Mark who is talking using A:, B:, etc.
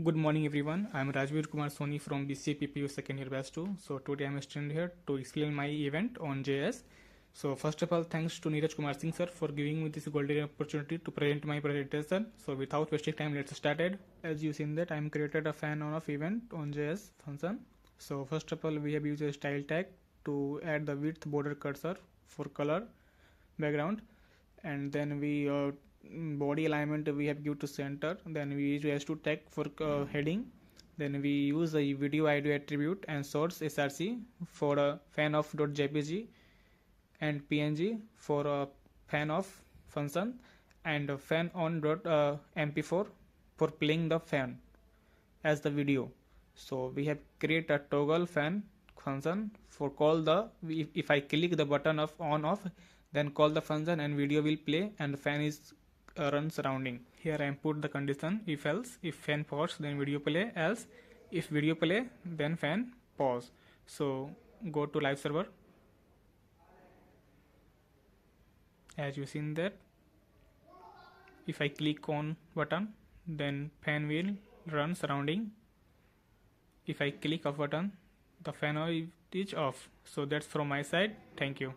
A: Good morning everyone. I am Rajveer Kumar Soni from BCA PPU second year batch 2. So today I am standing here to explain my event on JS. So first of all, thanks to Neeraj Kumar Singh sir for giving me this golden opportunity to present my presentation. So without wasting time, let's start it. As you seen that I am created a fan on of event on JS function. So first of all, we have used a style tag to add the width border cursor for color background, and then we body alignment we have give to center. Then we use h2 tag for heading. Then we use the video id attribute and source src for a fan of .jpg and png for a fan of function, and a fan on mp4 for playing the fan as the video. So we have create a toggle fan function for call the, if I click the button of on off, then call the function and video will play and the fan is run surrounding. Here I put the condition if else, if fan pause then video play, else if video play then fan pause. So go to live server. As you seen that if I click on button then fan will run surrounding. If I click off button the fan is off. So that's from my side. Thank you.